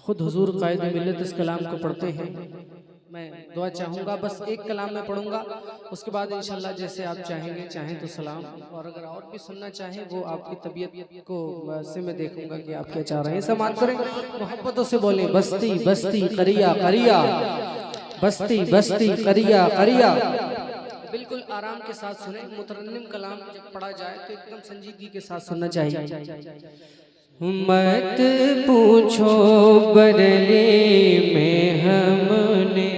خود حضور قائد ملت اس کلام کو پڑھتے ہیں. میں دعا چاہوں گا، بس ایک کلام میں پڑھوں گا، اس کے بعد انشاءاللہ جیسے آپ چاہیں گے، چاہیں تو سلام، اور اگر اور بھی سننا چاہیں وہ آپ کی طبیعت کو سے میں دیکھوں گا کہ آپ کیا چاہ رہے ہیں. سماعت کریں، محبتوں سے بولیں بستی بستی قریہ قریہ، بستی بستی قریہ قریہ. بالکل آرام کے ساتھ سنیں. مترنم کلام جب پڑھا جائے تو ایک دم سنجیدگی کے ساتھ سننا چاہیے. مت پوچھو بریلی میں ہم نے،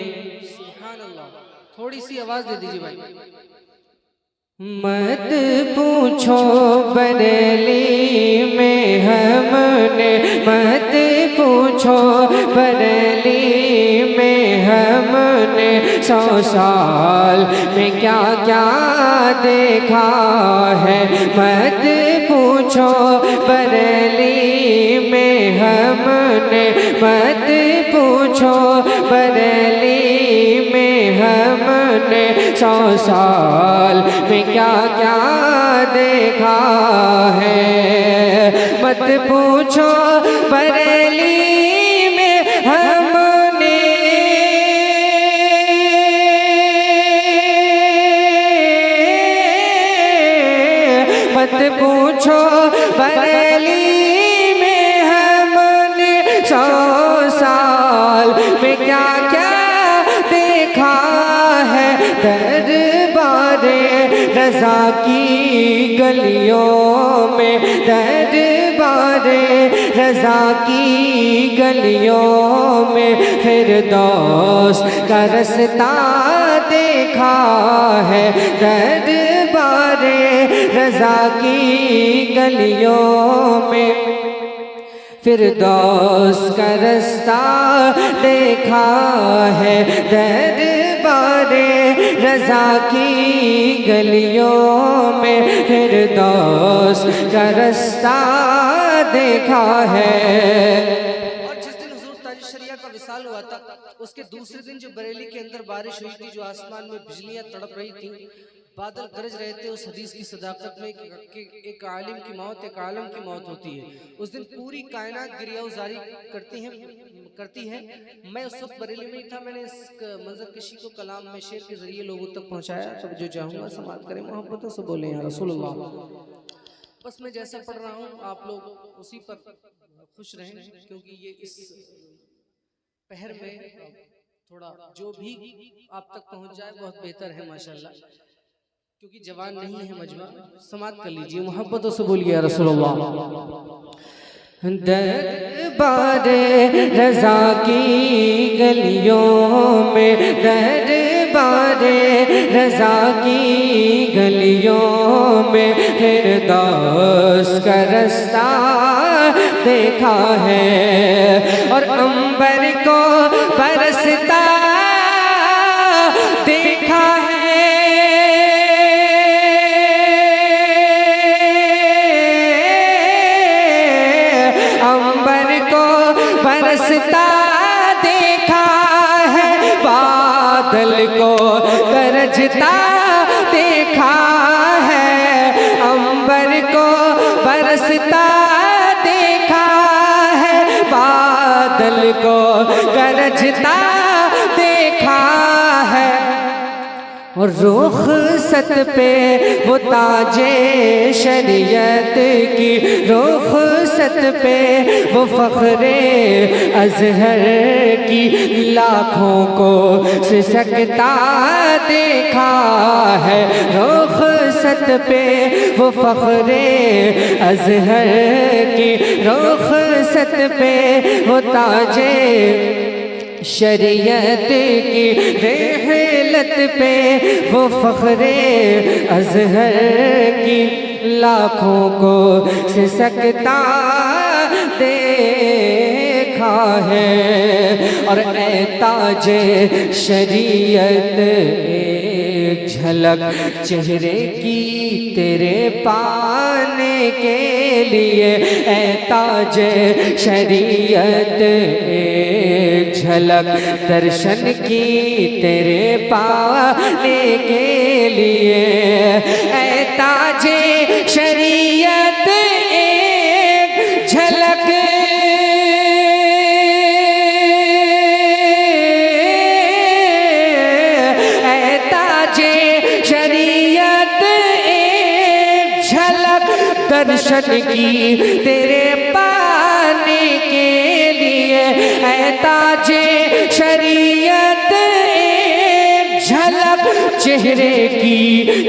سبحان اللہ، تھوڑی سی آواز دے دیجیے بھائی. مت پوچھو بریلی میں ہم نے، مت پوچھو بریلی میں ہم نے 100 سال میں کیا کیا دیکھا ہے. مت پوچھو بریلی میں ہم نے، مت پوچھو بریلی میں ہم نے 100 سال میں کیا کیا دیکھا ہے. مت پوچھو بریلی میں ہم نے، مت پوچھو بریلی میں ہم نے 100 سال میں کیا کیا دیکھا ہے. دربار رضا کی گلیوں میں، دربار رضا کی گلیوں میں فردوس کا رستہ دیکھا ہے. دربار رضا کی گلیوں میں فردوس کا رستہ دیکھا ہے. دربار رضا کی گلیوں میں فردوس کا رستہ دیکھا ہے. اور جس دن حضور تاج شریعہ کا وصال ہوا تھا، اس کے دوسرے دن جو بریلی کے اندر بارش ہوئی تھی، جو آسمان میں بجلیاں تڑپ رہی تھیں، بادل گرج رہے تھے، اس حدیث کی صداقت میں کہ ایک عالم کی موت ایک عالم کی موت ہوتی ہے. اس دن پوری کائنات گریہ وزاری کرتی ہے. میں اس وقت بریلی میں ہی تھا. میں نے اس منظر کشی کو کلام میں شعر کے ذریعے لوگوں تک پہنچایا. تب جو چاہوں گا سماعت کریں، محبتوں سے بولیں یا رسول اللہ. بس میں جیسا پڑھ رہا ہوں آپ لوگ اسی پر خوش رہیں، کیونکہ یہ اس پہر میں تھوڑا جو بھی آپ تک پہنچ جائے بہت بہتر ہے ماشاءاللہ، کیونکہ جوان نہیں ہے مجمع. سماعت کر لیجئے، محبتوں سے بولیے یا رسول اللہ. دربار رضا کی گلیوں میں، دربار رضا کی گلیوں میں فردوس کا رستہ دیکھا ہے. اور عنبر کو برستا دیکھا ہے. عنبر کو برستا دیکھا ہے، بادل کو گرجتا دیکھا ہے. عنبر کو برستا دیکھا ہے، بادل کو گرجتا دیکھا ہے. اور رخصت پہ وہ تاج شریعت کی، رخصت پہ وہ فخر ازہر کی لاکھوں کو سسکتا دیکھا ہے. رخصت پہ وہ فخر ازہر کی، رخصت پہ وہ تاج شریعت کی، رحلت پہ وہ فخر ازہر کی لاکھوں کو سسکتا دیکھا ہے. اور اے تاج شریعت ایک جھلک چہرے کی تیرے پانے کے لیے، اے تاج شریعت ایک جھلک درشن کی تیرے پانے کے لیے. اے تاج شریعت ایک جھلک درشن کی تیرے پانے کے لیے، اے تاج شریعت ایک جھلک چہرے کی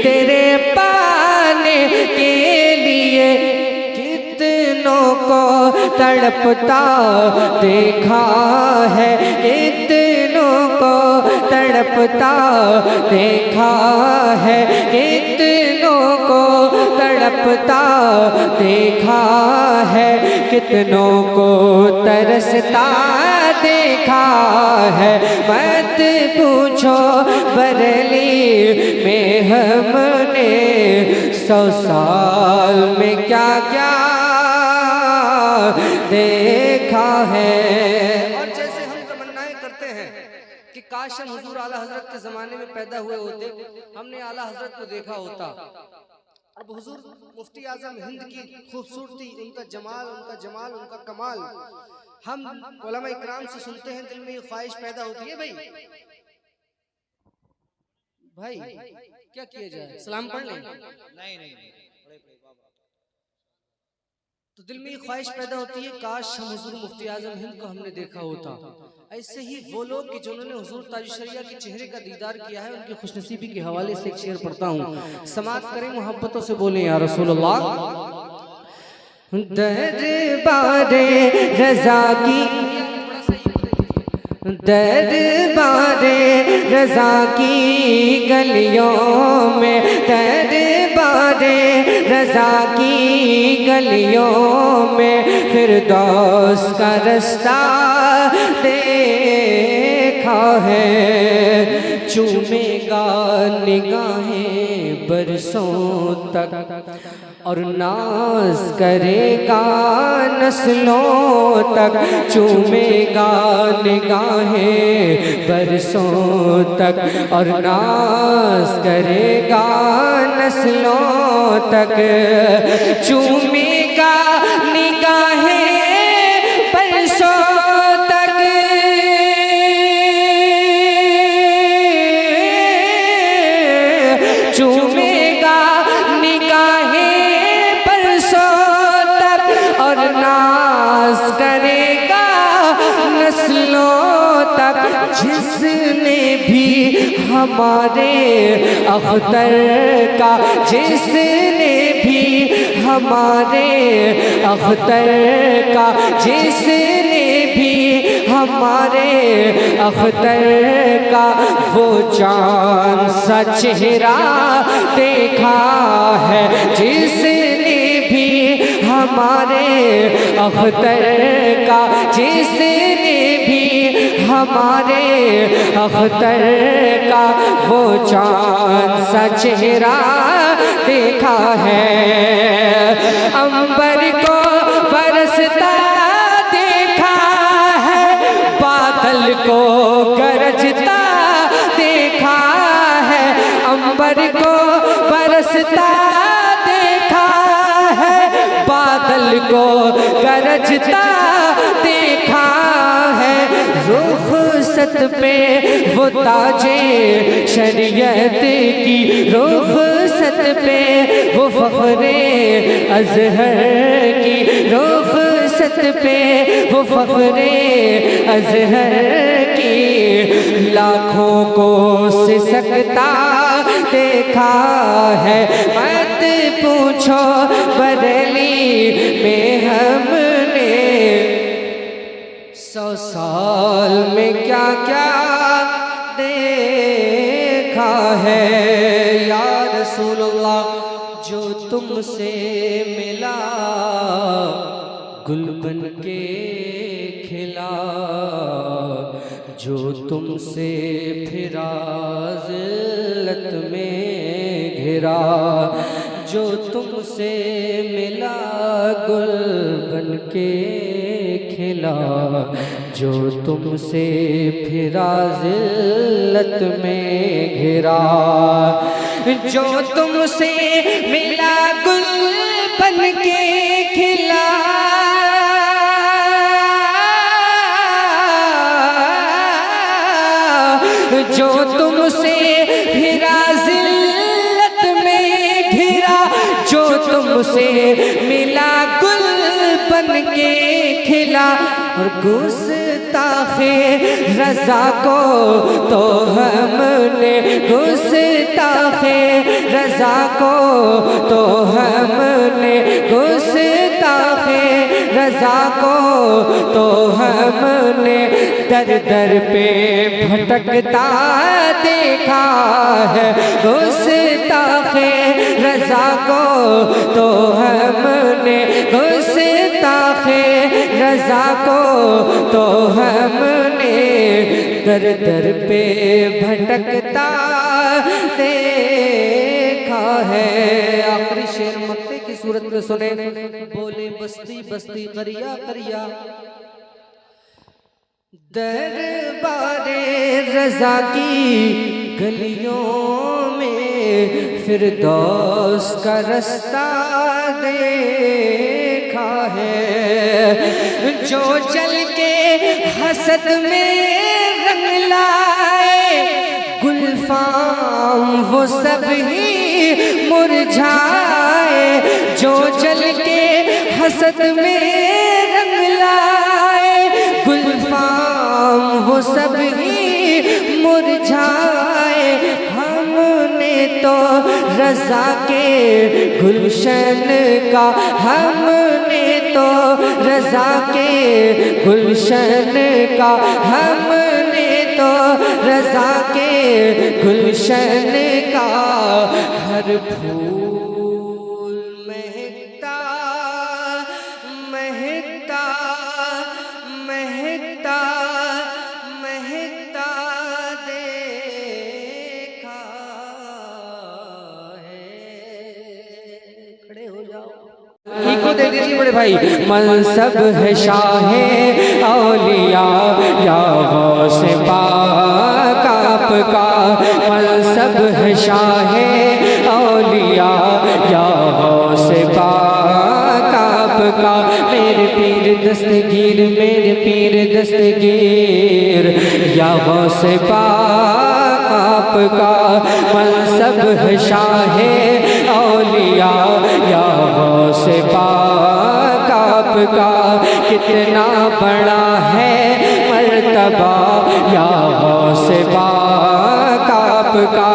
تیرے پانے کے لیے، کتنوں کو تڑپتا دیکھا ہے، کتنوں کو تڑپتا دیکھا ہے، کتنوں کو تڑپتا دیکھا ہے، کتنوں کو ترستا دیکھا ہے۔ مت پوچھو بریلی میں ہم نے 100 سال میں کیا کیا دیکھا ہے۔ اور جیسے ہم تمنائیں کرتے ہیں کہ کاش ہم حضور اعلیٰ حضرت کے زمانے میں پیدا ہوئے ہوتے، ہم نے اعلیٰ حضرت کو دیکھا ہوتا۔ اب حضور مفتی اعظم ہند کی خوبصورتی، ان کا جمال، ان کا کمال ہم علماء اکرام سے سنتے ہیں، دل میں یہ خواہش پیدا ہوتی ہے بھائی کیا کیا جائے، سلام پڑھ لیں؟ نہیں، تو دل میں یہ خواہش پیدا ہوتی ہے کاش ہم حضور مفتی اعظم ہند کو ہم نے دیکھا ہوتا۔ ایسے ہی وہ لوگ کہ جنہوں نے حضور تاج شریعہ کے چہرے کا دیدار کیا ہے، ان کی خوش نصیبی کے حوالے سے ایک شعر پڑھتا ہوں، سماعت کریں، محبتوں سے بولیں یا رسول اللہ۔ دربار رضا کی، دربار رضا کی گلیوں میں، دربار رضا کی گلیوں میں فردوس کا رستہ دیکھا ہے، چومے گا نگاہیں برسوں تک اور ناز کرے گا نسلوں تک، چومے گا نگاہیں برسوں تک اور ناز کرے گا نسلوں تک، چومے گا نگاہیں برسوں تک، چومے گا نگاہیں برسوں تک اور ناز کرے گا نسلوں تک، جس نے بھی ہمارے اختر کا، جس نے بھی ہمارے اختر کا، جس نے بھی ہمارے اختر کا وہ چاند سا چہرہ دیکھا ہے، جس نے بھی ہمارے اختر کا، جس نے بھی ہمارے اختر کا وہ چاند سا چہرہ دیکھا ہے، عنبر کو برستا دیکھا ہے، بادل کو گرجتا دیکھا ہے، عنبر کو برستا دیکھا ہے، بادل کو گرجتا دیکھا ہے، رخصت پہ وہ تاج شریعت کی، رخصت پہ وہ فخر ازہر کی، رخصت پہ وہ فخر ازہر کی، لاکھوں کو سسکتا دیکھا ہے، مت پوچھو بریلی میں ہم نے 100 سال میں کیا کیا دیکھا ہے۔ یا رسول اللہ، جو تم سے ملا گل بن کے کھلا، جو تم سے پھرا ذلت میں گھرا، جو تم سے ملا گل بن کے کھلا، جو تم سے پھرا ذلت میں گھرا، جو تم سے ملا گل بن کے کھلا، جو تم سے پھرا ذلت میں گھرا، جو تم سے ملا گل بن کے کھلا اور گستاخ رضا کو تو ہم نے گستاخ رضا کو تو ہم نے گستاخ رضا کو تو ہم نے در در پہ بھٹکتا دیکھا ہے گستاخ رضا کو تو ہم نے گستاخ رضا کو تو ہم نے در در پہ بھٹکتا دیکھا ہے۔ آخری شعر مکتے کی صورت میں سنیں، بولے بستی بستی قریہ قریہ دربار رضا کی گلیوں میں فردوس کا رستہ دیکھا ہے، جو چل کے حسد میں رنگ لائے گلفام وہ سب ہی مرجھائے، جو چل کے حسد میں رنگ لائے گلفام وہ سب ہی مرجھائے، ہم نے تو رضا کے گلشن کا، ہم نے تو رضا کے گلشن کا، ہم نے تو رضا کے گلشن کا ہر پھول مہکتا مہکتا مہکتا مہکتا دیکھا ہے۔ کھڑے ہو جاؤ، کو دے دیجیے بڑے بھائی۔ منصب ہے شاہ اولیاء یا غوث پاک آپ کا، منصب ہے شاہ اولیاء یا غوث پاک آپ کا، میرے پیر دستگیر میرے پیر دستگیر یا غوث پاک آپ کا، منصب ہے شاہ اولیاء یا غوث پاک آپ کا، کتنا بڑا ہے مرتبہ یا غوث پاک آپ کا،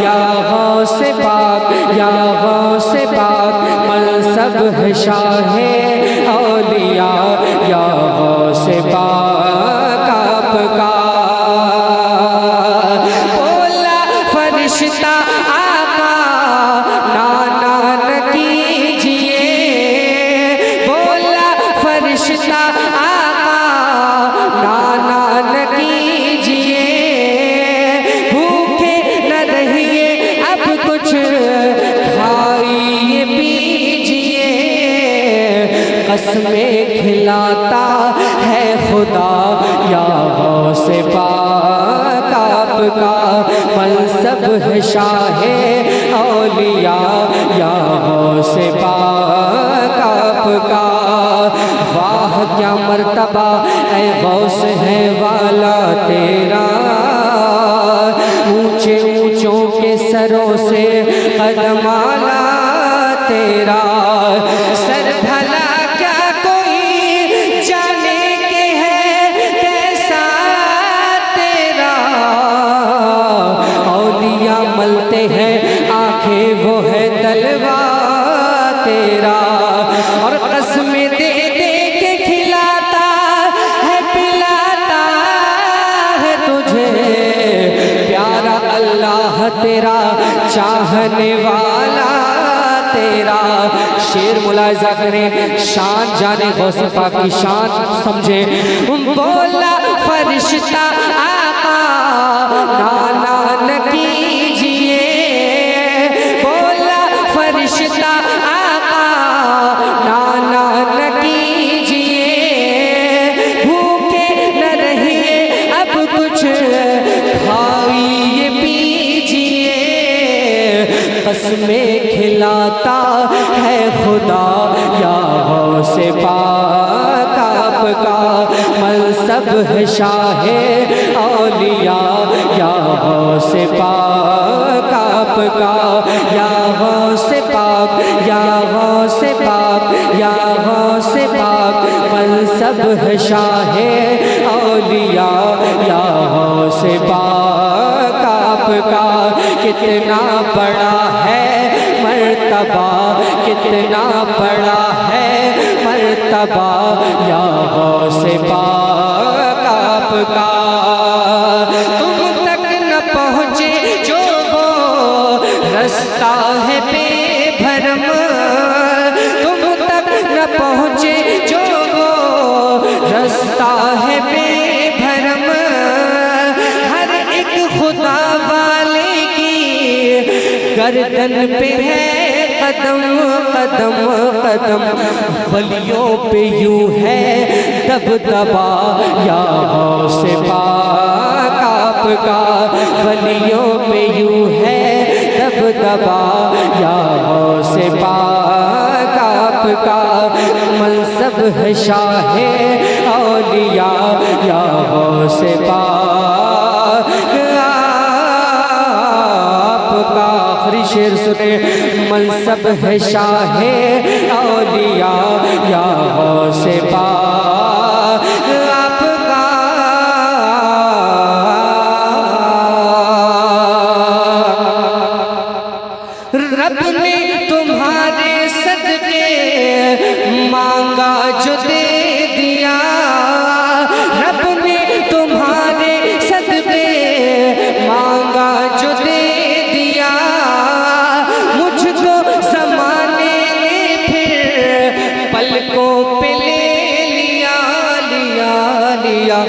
یا غوث پاک یا غوث پاک، منصب ہے شاہ اولیاء یا غوث پاک آپ کا۔ بولا فرشتہ آقا نانا نہ کیجئے، بولا فرشتہ آقا نانا نہ کیجئے، بھوکے نہ رہیے اب کچھ کھائیے پیجئے، قسمیں کھلاتا ہے خدا یا غوث پاک آپ کا، منصب ہے شاہ اولیاء یا غوث پاک آپ کا۔ واہ کیا مرتبہ اے غوث ہے والا تیرا، اونچے اونچوں کے سروں سے قدم آلا تیرا، سر بھلا کیا کوئی جانے کے ہے کیسا تیرا، اولیاء ملتے ہیں آنکھیں وہ ہے تلوا تیرا، اور قسمیں دے دے کے کھلاتا ہے پلاتا ہے تجھے، پیارا اللہ تیرا چاہنے والا تیرا۔ شیر ملاحظہ کریں، شان جانے غوث پاک کی شان سمجھے، بولا فرشتہ آقا نانا نہ کیجئے، بولا فرشتہ آقا نانا نہ کیجئے، بھوکے نہ رہیے اب کچھ کھائیے پیجئے، قسمیں کھلاتا ہے خدا یا غوث پاک آپ کا، منصب ہے شاہ اولیاء یا غوث پاک آپ کا یا غوث پاک یا غوث پاک یا غوث پاک منصب ہے شاہ اولیاء یا غوث پاک آپ کا کتنا بڑا ہے مرتبہ کتنا بڑا ہے مرتبہ یا غوث پاک آپ کا تم تک نہ پہنچے جو وہ رستہ ہے بے بھرم تم تک نہ پہنچے جو وہ رستہ ہے بے بھرم ہر ایک خدا والے کی گردن پہ ہے قدم قدم قدم ولیوں پہ یوں ہے دبدبا یا غوث پاک آپ کا ولیوں پہ یوں ہے دبدبا یا غوث پاک آپ کا منصب ہے شاہ اولیاء یا غوث پاک آپ کا آخری شعر سنے منصب ہے شاہ اولیاء یا غوث پاک آپ کا رب نے تمہارے صدقے مانگا جو دے دیا رب نے تمہارے صدقے مانگا جو دے دیا مجھ کو زمانے نے پھر پلکوں پہ لے لیا لیا لیا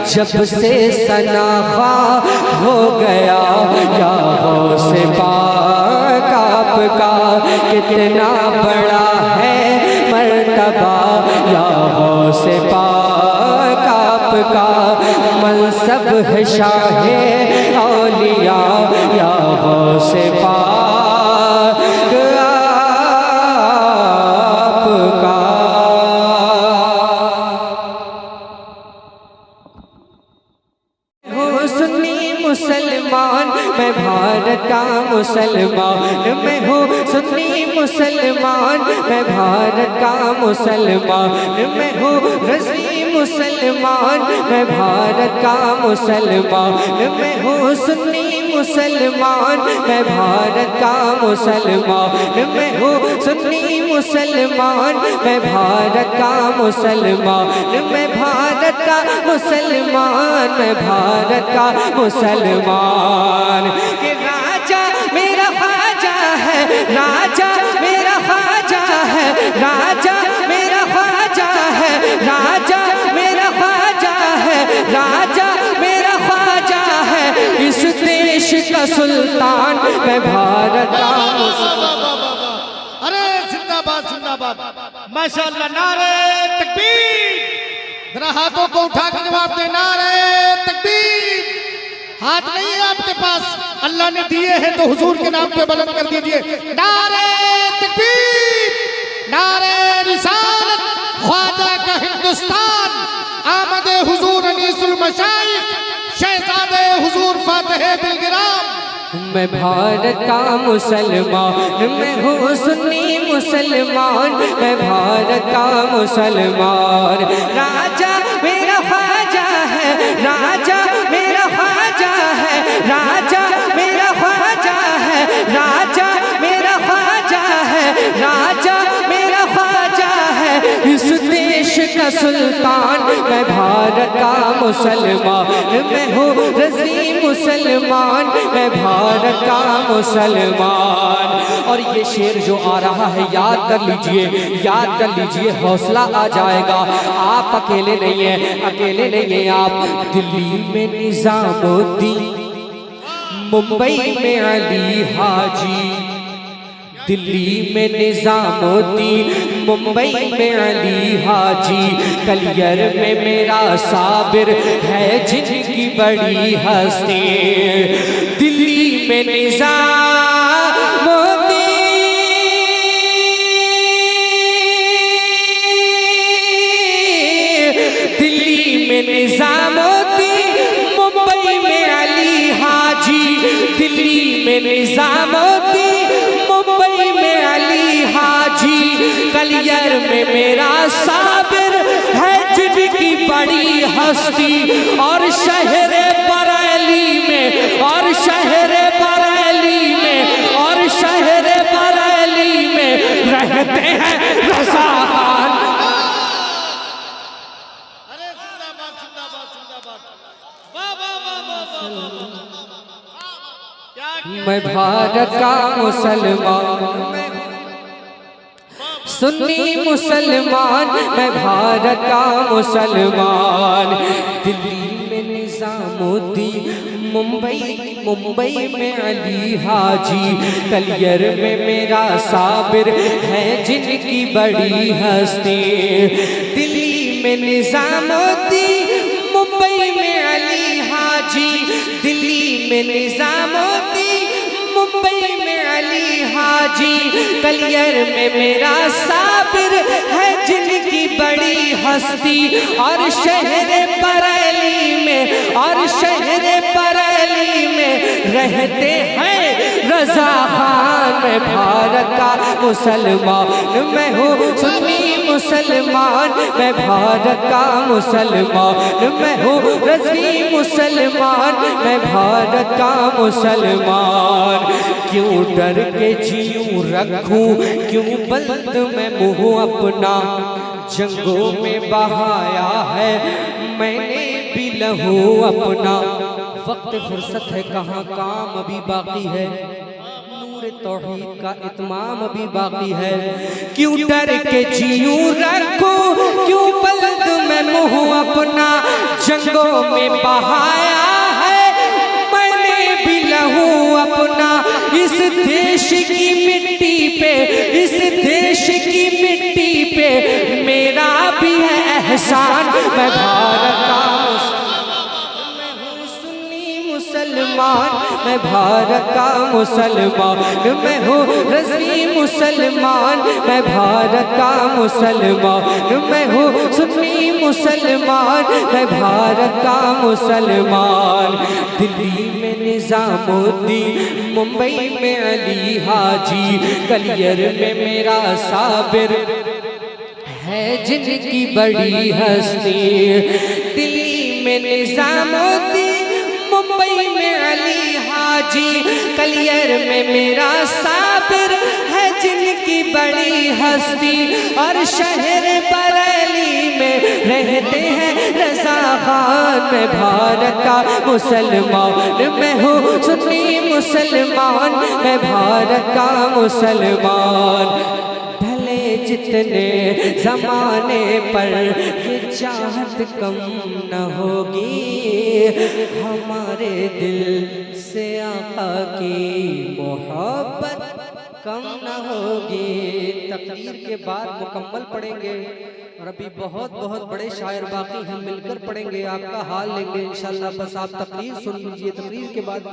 جب سے ثناء ہو گیا یا غوث پاک آپ کا کتنا بڑا ہے مرتبہ یا غوث پاک آپ کا منصب ہے شاہ اولیاء یا غوث پاک آپ کا سنی مسلمان میں بھارت کا مسلمان میں ہوں سنی مسلمان میں بھارت کا مسلمان میں ہوں رضوی مسلمان میں بھارت کا مسلمان میں ہوں سنی مسلمان میں بھارت کا مسلمان میں ہوں سنی مسلمان میں بھارت کا مسلمان میں بھارت کا مسلمان میں بھارت کا مسلمان کہ راجہ میرا خواجہ ہے راجہ میرا خواجہ ہے راجہ میرا خواجہ ہے راجہ میرا خواجہ ہے راجہ میرا خواجہ ہے اس دیش کا سلطان میں بھارت کا مسلمان ارے زندہ باد زندہ باد ماشاءاللہ نعرہ تکبیر ذرا ہاتھوں کو اٹھا کے جواب دے نعرہ تکبیر ہاتھ نہیں ہے آپ کے پاس اللہ نے دیے ہیں تو حضور کے نام پہ بلند کر دیجئے نعرہ تکبیر نعرہ رسالت خواجہ کا ہندوستان آمد حضور انیس المشائخ شہزادہ حضور فاتح بالگرام میں بھارت کا مسلمان میں ہوں سنی مسلمان میں بھارت کا مسلمان راجہ میرا خواجہ ہے راجہ میرا خواجہ ہے راجہ میرا خواجہ ہے راجہ میرا خواجہ ہے راجہ میرا خواجہ ہے اس دیش کا سلطان میں بھارت کا مسلمان میں ہوں رضوی مسلمان میں بھارت کا مسلمان اور یہ شعر جو آ رہا ہے یاد کر لیجئے حوصلہ آ جائے گا آپ اکیلے نہیں ہیں آپ دلی میں نظام الدین ممبئی میں علی حاجی دلی میں نظام الدین ممبئی میں علی حاجی کلیر میں میرا صابر ہے جن کی بڑی ہستی دلی میں نظام الدین دلی میں نظام الدین ممبئی میں علی حاجی دلی میں میں نظامودین ممبئی میں علی حاجی کلیر میں میرا صابر ہے جن کی بڑی ہستی اور شہر بریلی میں اور شہر بریلی میں اور شہر بریلی میں رہتے ہیں رضا خان ارے زندہ باد زندہ باد زندہ باد واہ واہ واہ واہ کیا میں بھارت کا مسلمان سنی مسلمان میں بھارت کا مسلمان دلی میں نظام الدین ممبئی میں علی حاجی کلیر میں میرا صابر ہے جن کی بڑی ہستی دلی میں نظام الدین ممبئی میں علی حاجی دلی میں نظام الدین ممبئی میں علی حاجی کلیر میں میرا صابر ہے جن کی بڑی ہستی اور شہر بریلی میں اور شہر بریلی میں رہتے ہیں رضا خان میں بھارت کا مسلمان میں ہوں سنی مسلمان میں بھارت کا مسلمان میں ہوں رضوی مسلمان میں بھارت کا مسلمان کیوں ڈر کے جیوں رکھوں کیوں بلد میں منہ اپنا جنگوں میں بہایا ہے میں نے بھی لہو اپنا وقت فرصت ہے کہاں کام ابھی باقی ہے نور توحید کا اتمام ابھی باقی ہے کیوں ڈر کے جیوں رکھوں کیوں بلد میں منہ اپنا جنگوں میں بہایا ہے میں نے بھی لہو اپنا اس دیش کی مٹی پہ اس دیش کی مٹی پہ میرا بھی ہے احسان میں بھارت کا مسلمان میں بھارت کا مسلمان میں ہوں رضوی مسلمان میں بھارت کا مسلمان میں ہوں سنی مسلمان میں بھارت کا مسلمان دلی میں نظام الدین ممبئی میں علی حاجی کلیر میں میرا صابر ہے جن کی بڑی ہستی دلی میں نظام الدین ممبئی میں علی حاجی کلیر میں میرا صابر ہے جن کی بڑی ہستی اور شہر بریلی میں رہتے ہیں رضا خان میں بھارت کا مسلمان میں ہوں سنی مسلمان میں بھارت کا مسلمان جتنے زمانے پر یہ چاہت کم نہ ہوگی ہمارے دل سے آقا کی محبت کم نہ ہوگی تقریر کے بعد مکمل پڑھیں گے اور ابھی بہت بڑے شاعر باقی ہم مل کر پڑھیں گے آپ کا حال لیں گے انشاءاللہ بس آپ تقریر سن لیجئے تقریر کے بعد